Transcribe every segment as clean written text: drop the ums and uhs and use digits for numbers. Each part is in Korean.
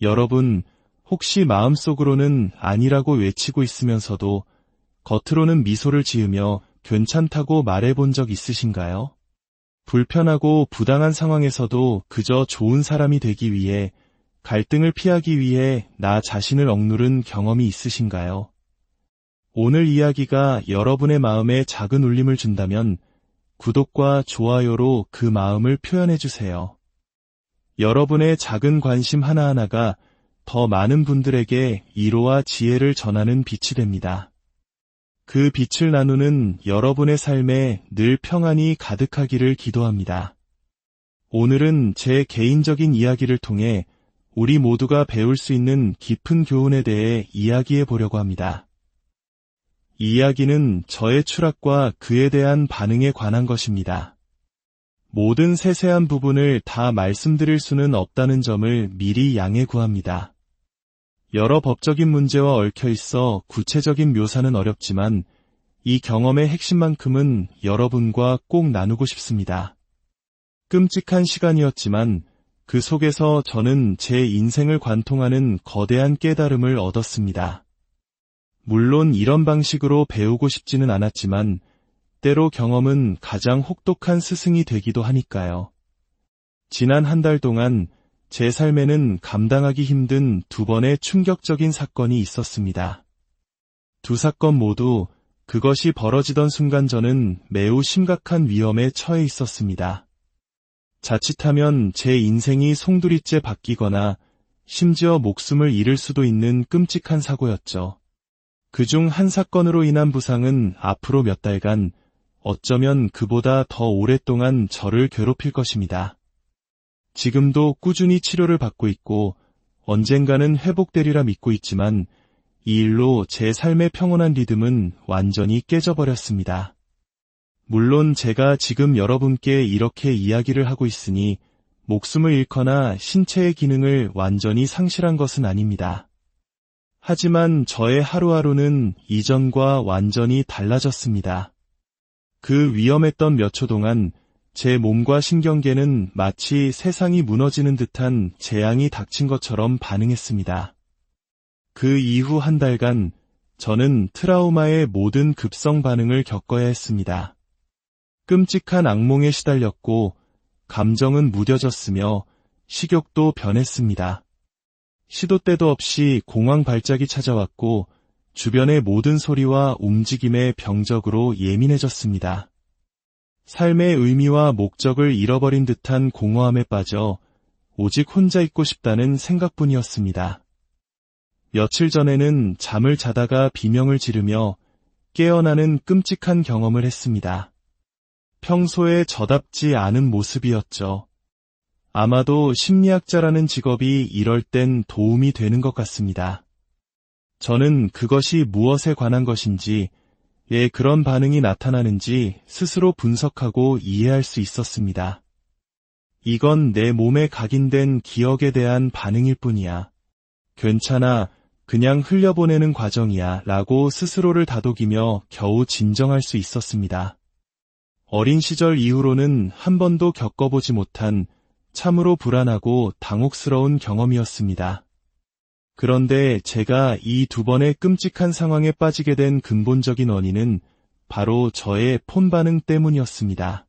여러분, 혹시 마음속으로는 아니라고 외치고 있으면서도 겉으로는 미소를 지으며 괜찮다고 말해본 적 있으신가요? 불편하고 부당한 상황에서도 그저 좋은 사람이 되기 위해, 갈등을 피하기 위해 나 자신을 억누른 경험이 있으신가요? 오늘 이야기가 여러분의 마음에 작은 울림을 준다면 구독과 좋아요로 그 마음을 표현해주세요. 여러분의 작은 관심 하나하나가 더 많은 분들에게 위로와 지혜를 전하는 빛이 됩니다. 그 빛을 나누는 여러분의 삶에 늘 평안이 가득하기를 기도합니다. 오늘은 제 개인적인 이야기를 통해 우리 모두가 배울 수 있는 깊은 교훈에 대해 이야기해 보려고 합니다. 이 이야기는 저의 추락과 그에 대한 반응에 관한 것입니다. 모든 세세한 부분을 다 말씀드릴 수는 없다는 점을 미리 양해 구합니다. 여러 법적인 문제와 얽혀 있어 구체적인 묘사는 어렵지만 이 경험의 핵심만큼은 여러분과 꼭 나누고 싶습니다. 끔찍한 시간이었지만 그 속에서 저는 제 인생을 관통하는 거대한 깨달음을 얻었습니다. 물론 이런 방식으로 배우고 싶지는 않았지만 때로 경험은 가장 혹독한 스승이 되기도 하니까요. 지난 한 달 동안 제 삶에는 감당하기 힘든 두 번의 충격적인 사건이 있었습니다. 두 사건 모두 그것이 벌어지던 순간 저는 매우 심각한 위험에 처해 있었습니다. 자칫하면 제 인생이 송두리째 바뀌거나 심지어 목숨을 잃을 수도 있는 끔찍한 사고였죠. 그중 한 사건으로 인한 부상은 앞으로 몇 달간, 어쩌면 그보다 더 오랫동안 저를 괴롭힐 것입니다. 지금도 꾸준히 치료를 받고 있고 언젠가는 회복되리라 믿고 있지만 이 일로 제 삶의 평온한 리듬은 완전히 깨져버렸습니다. 물론 제가 지금 여러분께 이렇게 이야기를 하고 있으니 목숨을 잃거나 신체의 기능을 완전히 상실한 것은 아닙니다. 하지만 저의 하루하루는 이전과 완전히 달라졌습니다. 그 위험했던 몇 초 동안 제 몸과 신경계는 마치 세상이 무너지는 듯한 재앙이 닥친 것처럼 반응했습니다. 그 이후 한 달간 저는 트라우마의 모든 급성 반응을 겪어야 했습니다. 끔찍한 악몽에 시달렸고 감정은 무뎌졌으며 식욕도 변했습니다. 시도 때도 없이 공황 발작이 찾아왔고 주변의 모든 소리와 움직임에 병적으로 예민해졌습니다. 삶의 의미와 목적을 잃어버린 듯한 공허함에 빠져 오직 혼자 있고 싶다는 생각뿐이었습니다. 며칠 전에는 잠을 자다가 비명을 지르며 깨어나는 끔찍한 경험을 했습니다. 평소에 저답지 않은 모습이었죠. 아마도 심리학자라는 직업이 이럴 땐 도움이 되는 것 같습니다. 저는 그것이 무엇에 관한 것인지, 왜 그런 반응이 나타나는지 스스로 분석하고 이해할 수 있었습니다. 이건 내 몸에 각인된 기억에 대한 반응일 뿐이야. 괜찮아, 그냥 흘려보내는 과정이야 라고 스스로를 다독이며 겨우 진정할 수 있었습니다. 어린 시절 이후로는 한 번도 겪어보지 못한 참으로 불안하고 당혹스러운 경험이었습니다. 그런데 제가 이 두 번의 끔찍한 상황에 빠지게 된 근본적인 원인은 바로 저의 폰 반응 때문이었습니다.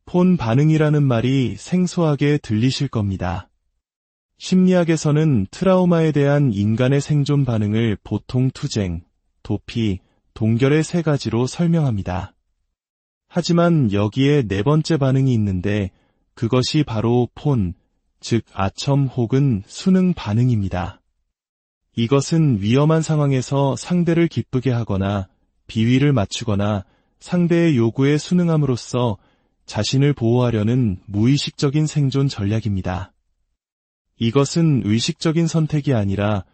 폰 반응이라는 말이 생소하게 들리실 겁니다. 심리학에서는 트라우마에 대한 인간의 생존 반응을 보통 투쟁, 도피, 동결의 세 가지로 설명합니다. 하지만 여기에 네 번째 반응이 있는데 그것이 바로 폰, 즉 아첨 혹은 순응 반응입니다. 이것은 위험한 상황에서 상대를 기쁘게 하거나 비위를 맞추거나 상대의 요구에 순응함으로써 자신을 보호하려는 무의식적인 생존 전략입니다. 이것은 의식적인 선택이 아니라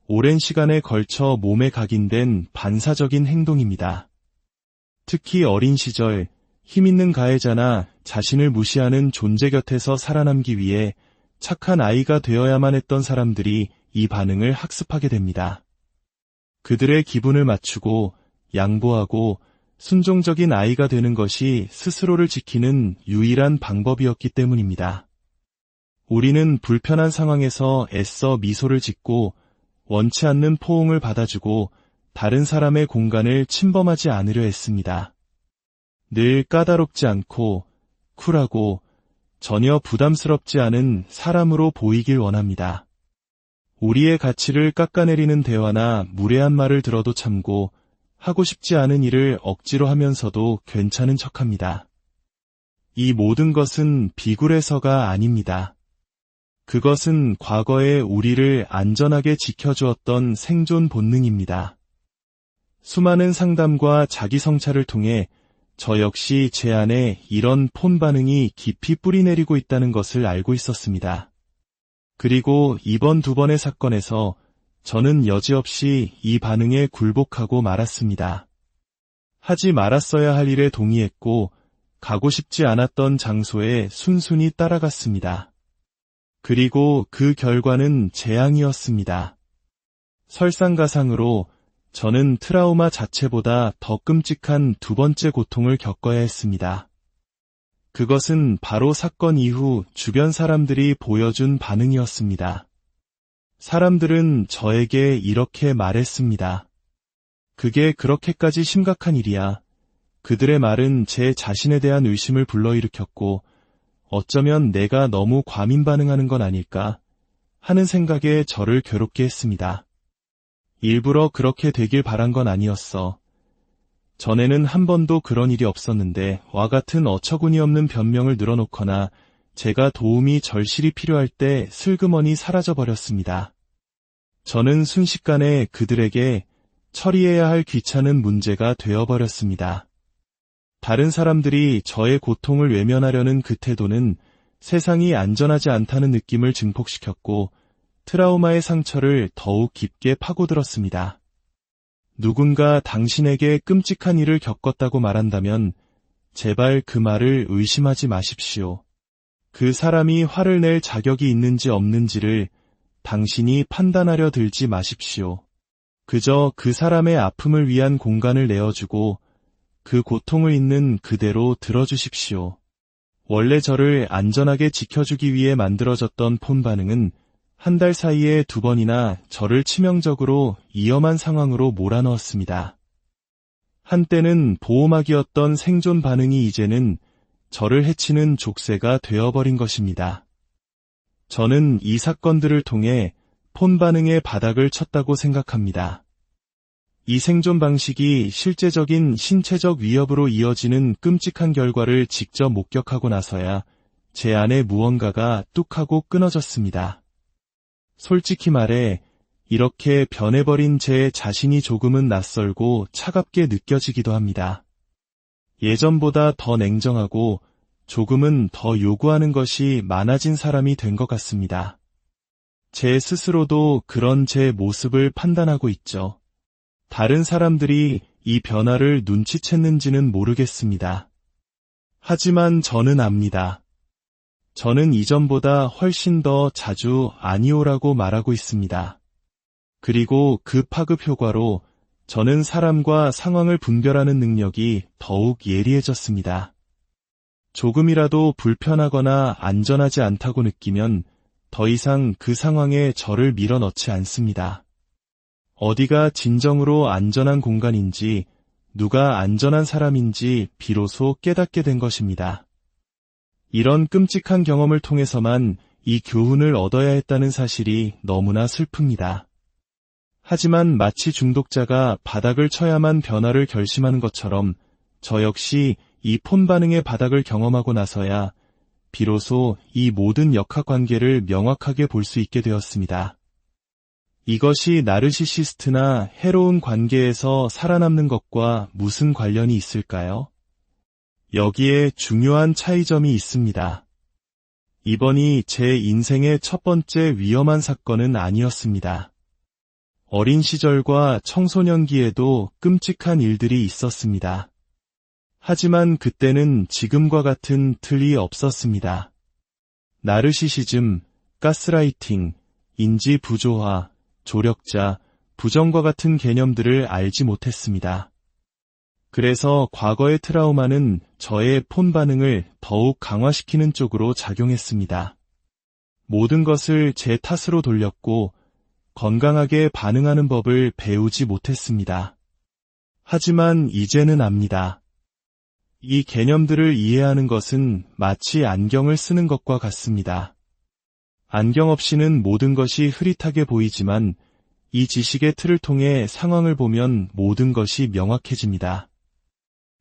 오랜 시간에 걸쳐 몸에 각인된 반사적인 행동입니다. 특히 어린 시절 힘있는 가해자나 자신을 무시하는 존재 곁에서 살아남기 위해 착한 아이가 되어야만 했던 사람들이 이 반응을 학습하게 됩니다. 그들의 기분을 맞추고 양보하고 순종적인 아이가 되는 것이 스스로를 지키는 유일한 방법이었기 때문입니다. 우리는 불편한 상황에서 애써 미소를 짓고 원치 않는 포옹을 받아주고 다른 사람의 공간을 침범하지 않으려 했습니다. 늘 까다롭지 않고 쿨하고 전혀 부담스럽지 않은 사람으로 보이길 원합니다. 우리의 가치를 깎아내리는 대화나 무례한 말을 들어도 참고 하고 싶지 않은 일을 억지로 하면서도 괜찮은 척합니다. 이 모든 것은 비굴해서가 아닙니다. 그것은 과거에 우리를 안전하게 지켜주었던 생존 본능입니다. 수많은 상담과 자기 성찰을 통해 저 역시 제 안에 이런 폰 반응이 깊이 뿌리내리고 있다는 것을 알고 있었습니다. 그리고 이번 두 번의 사건에서 저는 여지없이 이 반응에 굴복하고 말았습니다. 하지 말았어야 할 일에 동의했고 가고 싶지 않았던 장소에 순순히 따라갔습니다. 그리고 그 결과는 재앙이었습니다. 설상가상으로 저는 트라우마 자체보다 더 끔찍한 두 번째 고통을 겪어야 했습니다. 그것은 바로 사건 이후 주변 사람들이 보여준 반응이었습니다. 사람들은 저에게 이렇게 말했습니다. 그게 그렇게까지 심각한 일이야. 그들의 말은 제 자신에 대한 의심을 불러일으켰고 어쩌면 내가 너무 과민 반응하는 건 아닐까 하는 생각에 저를 괴롭게 했습니다. 일부러 그렇게 되길 바란 건 아니었어. 전에는 한 번도 그런 일이 없었는데 와 같은 어처구니 없는 변명을 늘어놓거나 제가 도움이 절실히 필요할 때 슬그머니 사라져버렸습니다. 저는 순식간에 그들에게 처리해야 할 귀찮은 문제가 되어버렸습니다. 다른 사람들이 저의 고통을 외면하려는 그 태도는 세상이 안전하지 않다는 느낌을 증폭시켰고 트라우마의 상처를 더욱 깊게 파고들었습니다. 누군가 당신에게 끔찍한 일을 겪었다고 말한다면 제발 그 말을 의심하지 마십시오. 그 사람이 화를 낼 자격이 있는지 없는지를 당신이 판단하려 들지 마십시오. 그저 그 사람의 아픔을 위한 공간을 내어주고 그 고통을 있는 그대로 들어주십시오. 원래 저를 안전하게 지켜주기 위해 만들어졌던 폰 반응은 한 달 사이에 2번이나 저를 치명적으로 위험한 상황으로 몰아넣었습니다. 한때는 보호막이었던 생존 반응이 이제는 저를 해치는 족쇄가 되어버린 것입니다. 저는 이 사건들을 통해 폰 반응의 바닥을 쳤다고 생각합니다. 이 생존 방식이 실제적인 신체적 위협으로 이어지는 끔찍한 결과를 직접 목격하고 나서야 제 안에 무언가가 뚝 하고 끊어졌습니다. 솔직히 말해 이렇게 변해버린 제 자신이 조금은 낯설고 차갑게 느껴지기도 합니다. 예전보다 더 냉정하고 조금은 더 요구하는 것이 많아진 사람이 된 것 같습니다. 제 스스로도 그런 제 모습을 판단하고 있죠. 다른 사람들이 이 변화를 눈치챘는지는 모르겠습니다. 하지만 저는 압니다. 저는 이전보다 훨씬 더 자주 아니오라고 말하고 있습니다. 그리고 그 파급 효과로 저는 사람과 상황을 분별하는 능력이 더욱 예리해졌습니다. 조금이라도 불편하거나 안전하지 않다고 느끼면 더 이상 그 상황에 저를 밀어넣지 않습니다. 어디가 진정으로 안전한 공간인지, 누가 안전한 사람인지 비로소 깨닫게 된 것입니다. 이런 끔찍한 경험을 통해서만 이 교훈을 얻어야 했다는 사실이 너무나 슬픕니다. 하지만 마치 중독자가 바닥을 쳐야만 변화를 결심하는 것처럼 저 역시 이 폰 반응의 바닥을 경험하고 나서야 비로소 이 모든 역학관계를 명확하게 볼 수 있게 되었습니다. 이것이 나르시시스트나 해로운 관계에서 살아남는 것과 무슨 관련이 있을까요? 여기에 중요한 차이점이 있습니다. 이번이 제 인생의 첫 번째 위험한 사건은 아니었습니다. 어린 시절과 청소년기에도 끔찍한 일들이 있었습니다. 하지만 그때는 지금과 같은 틀이 없었습니다. 나르시시즘, 가스라이팅, 인지 부조화, 조력자, 부정과 같은 개념들을 알지 못했습니다. 그래서 과거의 트라우마는 저의 폰 반응을 더욱 강화시키는 쪽으로 작용했습니다. 모든 것을 제 탓으로 돌렸고 건강하게 반응하는 법을 배우지 못했습니다. 하지만 이제는 압니다. 이 개념들을 이해하는 것은 마치 안경을 쓰는 것과 같습니다. 안경 없이는 모든 것이 흐릿하게 보이지만 이 지식의 틀을 통해 상황을 보면 모든 것이 명확해집니다.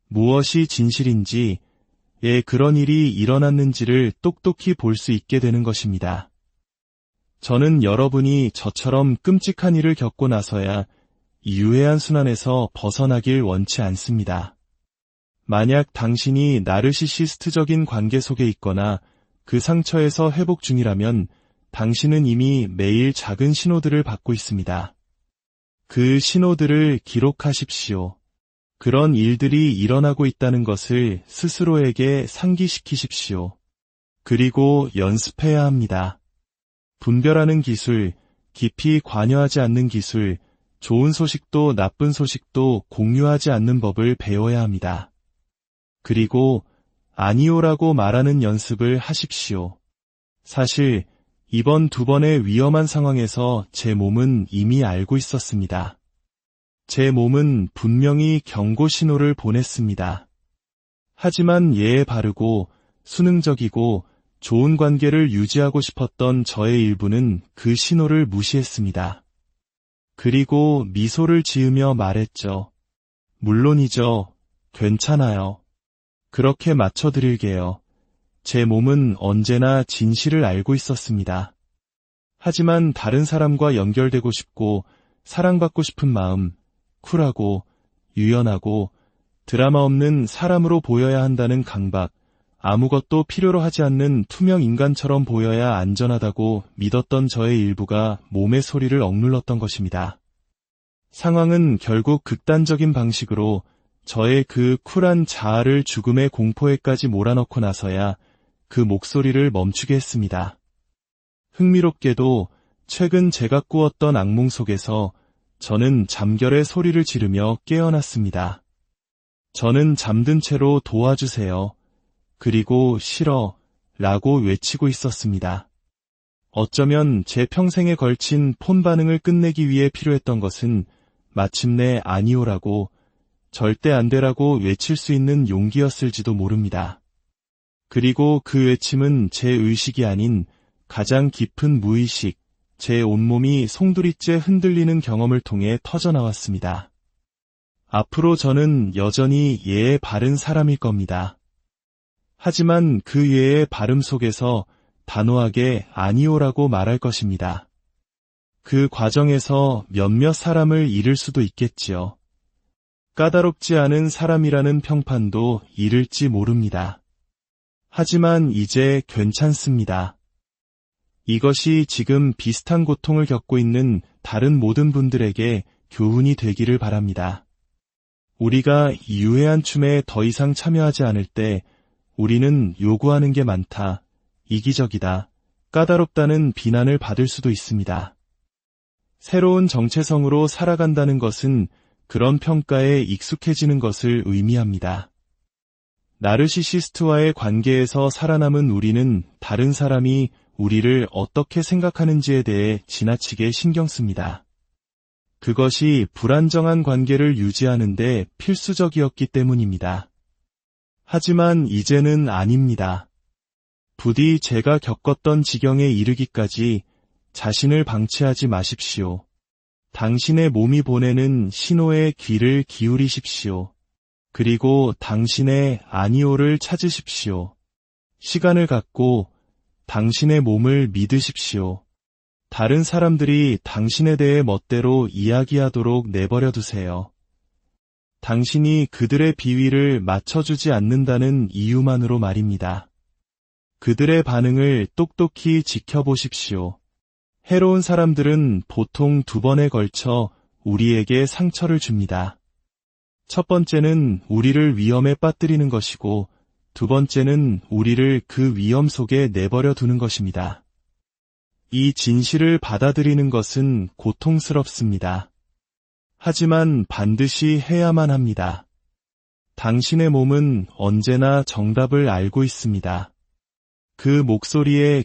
무엇이 진실인지, 왜 그런 일이 일어났는지를 똑똑히 볼 수 있게 되는 것입니다. 저는 여러분이 저처럼 끔찍한 일을 겪고 나서야 이 유해한 순환에서 벗어나길 원치 않습니다. 만약 당신이 나르시시스트적인 관계 속에 있거나 그 상처에서 회복 중이라면 당신은 이미 매일 작은 신호들을 받고 있습니다. 그 신호들을 기록하십시오. 그런 일들이 일어나고 있다는 것을 스스로에게 상기시키십시오. 그리고 연습해야 합니다. 분별하는 기술, 깊이 관여하지 않는 기술, 좋은 소식도 나쁜 소식도 공유하지 않는 법을 배워야 합니다. 그리고 아니오라고 말하는 연습을 하십시오. 사실 이번 2번의 위험한 상황에서 제 몸은 이미 알고 있었습니다. 제 몸은 분명히 경고 신호를 보냈습니다. 하지만 예에 바르고 수능적이고 좋은 관계를 유지하고 싶었던 저의 일부는 그 신호를 무시했습니다. 그리고 미소를 지으며 말했죠. 물론이죠. 괜찮아요. 그렇게 맞춰드릴게요. 제 몸은 언제나 진실을 알고 있었습니다. 하지만 다른 사람과 연결되고 싶고 사랑받고 싶은 마음, 쿨하고 유연하고 드라마 없는 사람으로 보여야 한다는 강박, 아무것도 필요로 하지 않는 투명 인간처럼 보여야 안전하다고 믿었던 저의 일부가 몸의 소리를 억눌렀던 것입니다. 상황은 결국 극단적인 방식으로 저의 그 쿨한 자아를 죽음의 공포에까지 몰아넣고 나서야 그 목소리를 멈추게 했습니다. 흥미롭게도 최근 제가 꾸었던 악몽 속에서 저는 잠결에 소리를 지르며 깨어났습니다. 저는 잠든 채로 도와주세요. 그리고 싫어 라고 외치고 있었습니다. 어쩌면 제 평생에 걸친 폰 반응을 끝내기 위해 필요했던 것은 마침내 아니오라고 절대 안 되라고 외칠 수 있는 용기였을지도 모릅니다. 그리고 그 외침은 제 의식이 아닌 가장 깊은 무의식, 제 온몸이 송두리째 흔들리는 경험을 통해 터져나왔습니다. 앞으로 저는 여전히 예의 바른 사람일 겁니다. 하지만 그 예의 바름 속에서 단호하게 아니오라고 말할 것입니다. 그 과정에서 몇몇 사람을 잃을 수도 있겠지요. 까다롭지 않은 사람이라는 평판도 잃을지 모릅니다. 하지만 이제 괜찮습니다. 이것이 지금 비슷한 고통을 겪고 있는 다른 모든 분들에게 교훈이 되기를 바랍니다. 우리가 유해한 춤에 더 이상 참여하지 않을 때 우리는 요구하는 게 많다, 이기적이다, 까다롭다는 비난을 받을 수도 있습니다. 새로운 정체성으로 살아간다는 것은 그런 평가에 익숙해지는 것을 의미합니다. 나르시시스트와의 관계에서 살아남은 우리는 다른 사람이 우리를 어떻게 생각하는지에 대해 지나치게 신경 씁니다. 그것이 불안정한 관계를 유지하는 데 필수적이었기 때문입니다. 하지만 이제는 아닙니다. 부디 제가 겪었던 지경에 이르기까지 자신을 방치하지 마십시오. 당신의 몸이 보내는 신호에 귀를 기울이십시오. 그리고 당신의 아니오를 찾으십시오. 시간을 갖고 당신의 몸을 믿으십시오. 다른 사람들이 당신에 대해 멋대로 이야기하도록 내버려 두세요. 당신이 그들의 비위를 맞춰주지 않는다는 이유만으로 말입니다. 그들의 반응을 똑똑히 지켜보십시오. 해로운 사람들은 보통 2번에 걸쳐 우리에게 상처를 줍니다. 첫 번째는 우리를 위험에 빠뜨리는 것이고 2번째는 우리를 그 위험 속에 내버려 두는 것입니다. 이 진실을 받아들이는 것은 고통스럽습니다. 하지만 반드시 해야만 합니다. 당신의 몸은 언제나 정답을 알고 있습니다. 그 목소리에